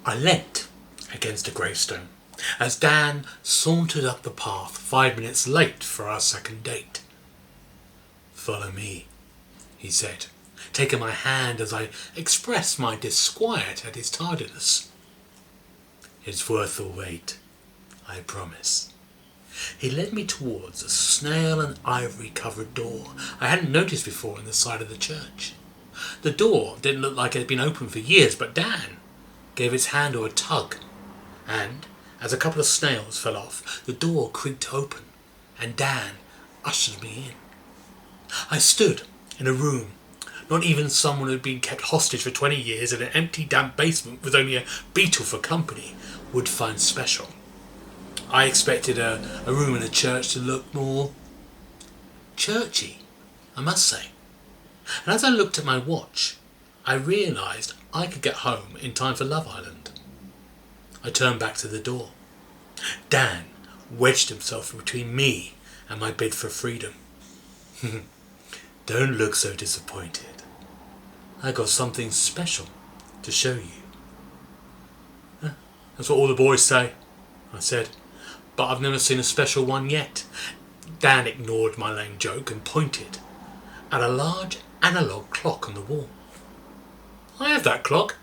I leant against a gravestone as Dan sauntered up the path 5 minutes late for our second date. "Follow me," he said, taking my hand as I expressed my disquiet at his tardiness. "It's worth the wait, I promise." He led me towards a snail and ivory covered door I hadn't noticed before in the side of the church. The door didn't look like it had been open for years, but Dan gave its handle a tug, and as a couple of snails fell off, the door creaked open, and Dan ushered me in. I stood in a room not even someone who had been kept hostage for 20 years in an empty, damp basement with only a beetle for company would find special. I expected a room in a church to look more churchy, I must say. And as I looked at my watch, I realised I could get home in time for Love Island. I turned back to the door. Dan wedged himself between me and my bid for freedom. "Don't look so disappointed. I got something special to show you." "That's what all the boys say," I said, "but I've never seen a special one yet." Dan ignored my lame joke and pointed at a large analogue clock on the wall. "I have that clock.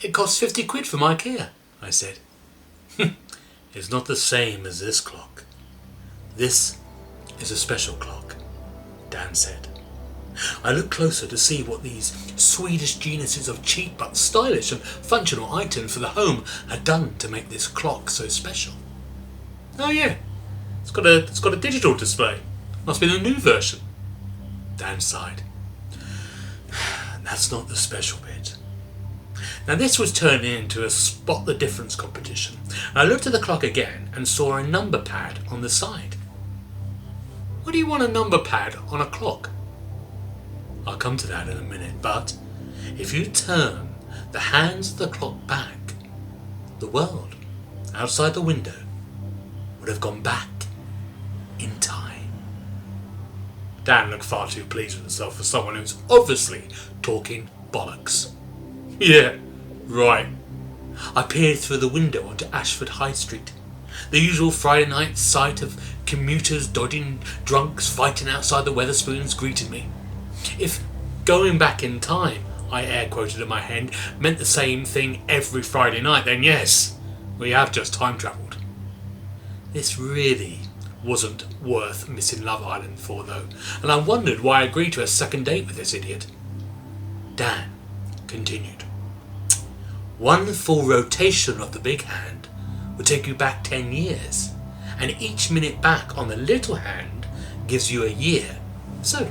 It costs 50 quid from IKEA," I said. "It's not the same as this clock. This is a special clock," Dan said. I looked closer to see what these Swedish geniuses of cheap but stylish and functional items for the home had done to make this clock so special. "Oh yeah, it's got a digital display. Must be the new version." Dan sighed. "That's not the special bit." Now this was turning into a spot the difference competition. I looked at the clock again and saw a number pad on the side. "What do you want a number pad on a clock?" "I'll come to that in a minute, but if you turn the hands of the clock back, the world outside the window would have gone back in time." Dan looked far too pleased with himself for someone who's obviously talking bollocks. "Yeah, right." I peered through the window onto Ashford High Street. The usual Friday night sight of commuters dodging drunks fighting outside the Wetherspoons greeted me. If going back in time, I air quoted in my head, meant the same thing every Friday night, then yes, we have just time travelled. This really wasn't worth missing Love Island for though, and I wondered why I agreed to a second date with this idiot. Dan continued. "One full rotation of the big hand would take you back 10 years, and each minute back on the little hand gives you a year. So,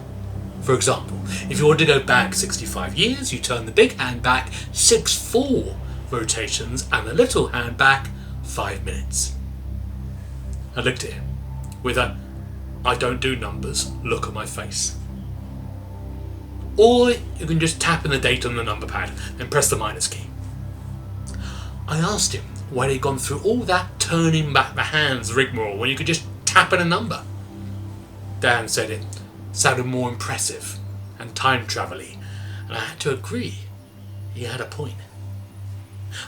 for example, if you want to go back 65 years, you turn the big hand back 6 full rotations and the little hand back 5 minutes. I looked at him with a "I don't do numbers" look on my face. Or you can just tap in the date on the number pad and press the minus key. I asked him why they'd gone through all that turning back the hands rigmarole when you could just tap in a number. Dan said it sounded more impressive and time travel-y, and I had to agree. He had a point.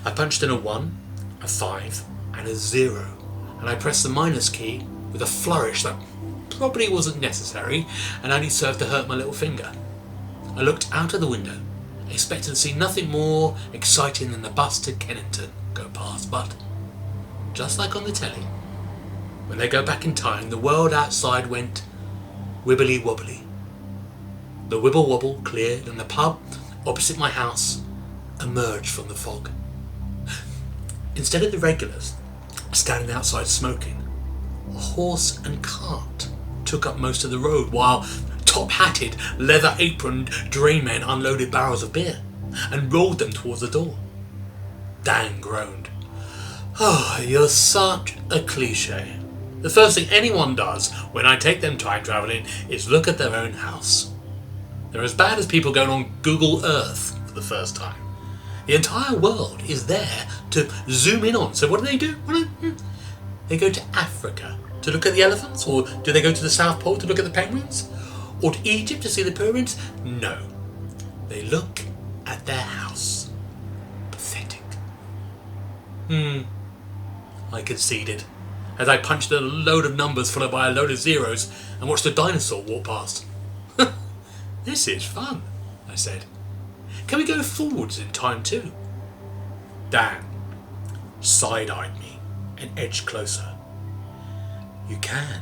I punched in a 1, a 5, and a 0, and I pressed the minus key with a flourish that probably wasn't necessary and only served to hurt my little finger. I looked out of the window, expecting to see nothing more exciting than the bus to Kennington go past, but just like on the telly, when they go back in time, the world outside went wibbly wobbly. The wibble wobble cleared and the pub opposite my house emerged from the fog. Instead of the regulars standing outside smoking, a horse and cart took up most of the road while top-hatted, leather-aproned draymen unloaded barrels of beer and rolled them towards the door. Dan groaned. "Oh, you're such a cliché. The first thing anyone does when I take them time travelling is look at their own house. They're as bad as people going on Google Earth for the first time. The entire world is there to zoom in on. So what do? They go to Africa to look at the elephants? Or do they go to the South Pole to look at the penguins? Or to Egypt to see the pyramids? No. They look at their house. Pathetic." I conceded, as I punched a load of numbers followed by a load of zeros and watched a dinosaur walk past. This is fun, I said. Can we go forwards in time too? Dan side-eyed me and edged closer. You can,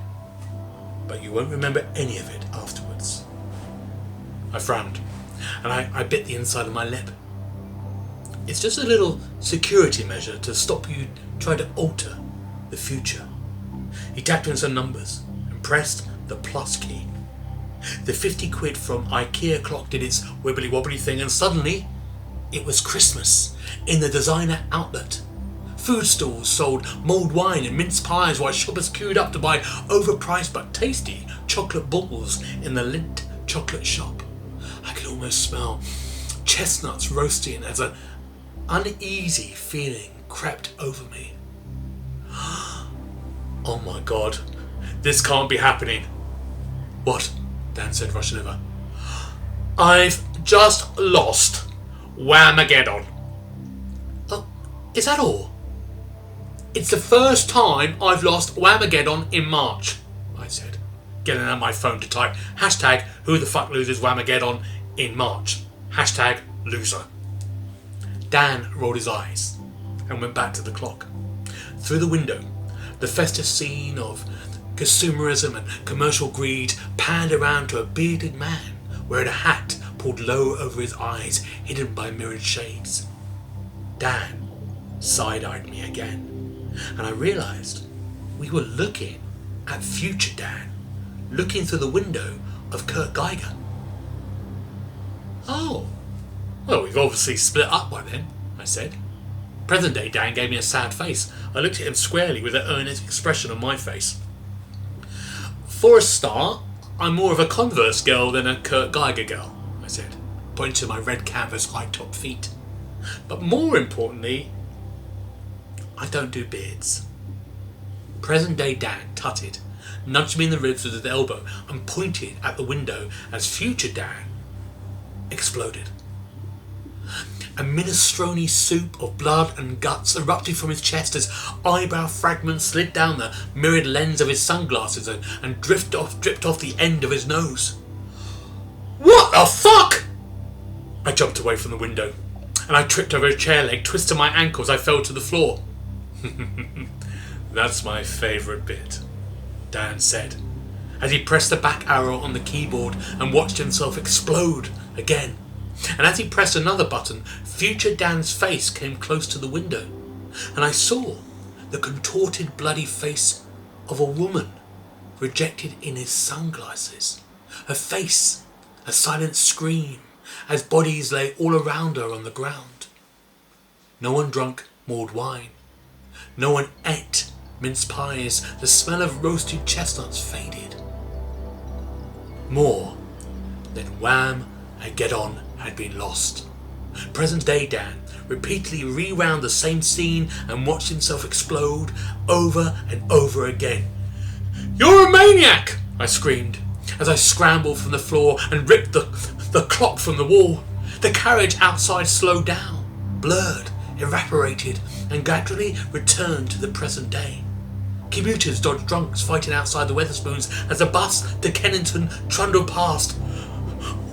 but you won't remember any of it afterwards. I frowned, and I bit the inside of my lip. It's just a little security measure to stop you trying to alter the future. He tapped in some numbers and pressed the plus key. The 50 quid from IKEA clock did its wibbly wobbly thing, and suddenly it was Christmas in the designer outlet. Food stalls sold mulled wine and mince pies while shoppers queued up to buy overpriced but tasty chocolate balls in the Lindt chocolate shop. I could almost smell chestnuts roasting as an uneasy feeling crept over me. Oh my God, this can't be happening. What? Dan said, rushing over. I've just lost Whamageddon. Oh, is that all? It's the first time I've lost Whamageddon in March, I said, getting out my phone to type hashtag who the fuck loses Whamageddon in March. Hashtag loser. Dan rolled his eyes and went back to the clock. Through the window, the festive scene of consumerism and commercial greed panned around to a bearded man wearing a hat pulled low over his eyes, hidden by mirrored shades. Dan side-eyed me again, and I realised we were looking at future Dan, looking through the window of Kurt Geiger. Oh, well, we've obviously split up by then, I said. Present-day Dan gave me a sad face. I looked at him squarely with an earnest expression on my face. For a start, I'm more of a Converse girl than a Kurt Geiger girl, I said, pointing to my red canvas high-top feet. But more importantly, I don't do beards. Present-day Dan tutted, nudged me in the ribs with his elbow and pointed at the window as future Dan exploded. A minestrone soup of blood and guts erupted from his chest as eyebrow fragments slid down the mirrored lens of his sunglasses and dripped off the end of his nose. What the fuck? I jumped away from the window, and I tripped over a chair leg, twisted my ankle as I fell to the floor. That's my favourite bit, Dan said, as he pressed the back arrow on the keyboard and watched himself explode again. And as he pressed another button, future Dan's face came close to the window, and I saw the contorted bloody face of a woman rejected in his sunglasses. Her face a silent scream as bodies lay all around her on the ground. No one drank mulled wine. No one ate mince pies. The smell of roasted chestnuts faded. More than Whamageddon had been lost. Present-day Dan repeatedly rewound the same scene and watched himself explode over and over again. You're a maniac! I screamed as I scrambled from the floor and ripped the clock from the wall. The carriage outside slowed down, blurred, evaporated, and gradually returned to the present day. Commuters dodged drunks fighting outside the Wetherspoons as the bus to Kennington trundled past.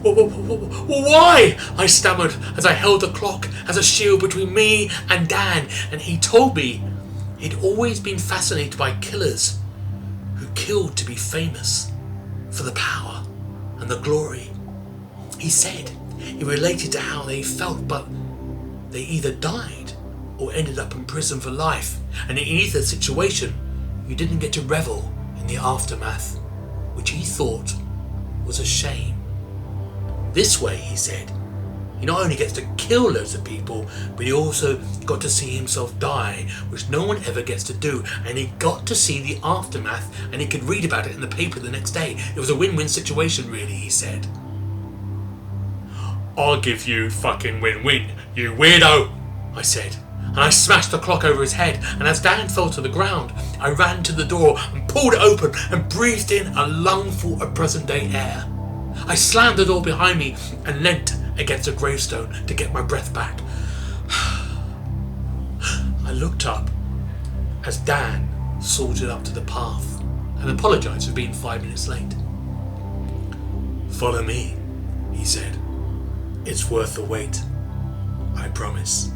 Why? I stammered as I held the clock as a shield between me and Dan, and he told me he'd always been fascinated by killers who killed to be famous, for the power and the glory. He said it related to how they felt, but they either died or ended up in prison for life, and in either situation you didn't get to revel in the aftermath, which he thought was a shame. This way, he said, he not only gets to kill loads of people, but he also got to see himself die, which no one ever gets to do, and he got to see the aftermath, and he could read about it in the paper the next day. It was a win-win situation, really, he said. I'll give you fucking win-win, you weirdo, I said, and I smashed the clock over his head, and as Dan fell to the ground, I ran to the door and pulled it open and breathed in a lungful of present-day air. I slammed the door behind me and leant against a gravestone to get my breath back. I looked up as Dan sauntered up to the path and apologised for being 5 minutes late. "Follow me," he said. "It's worth the wait, I promise."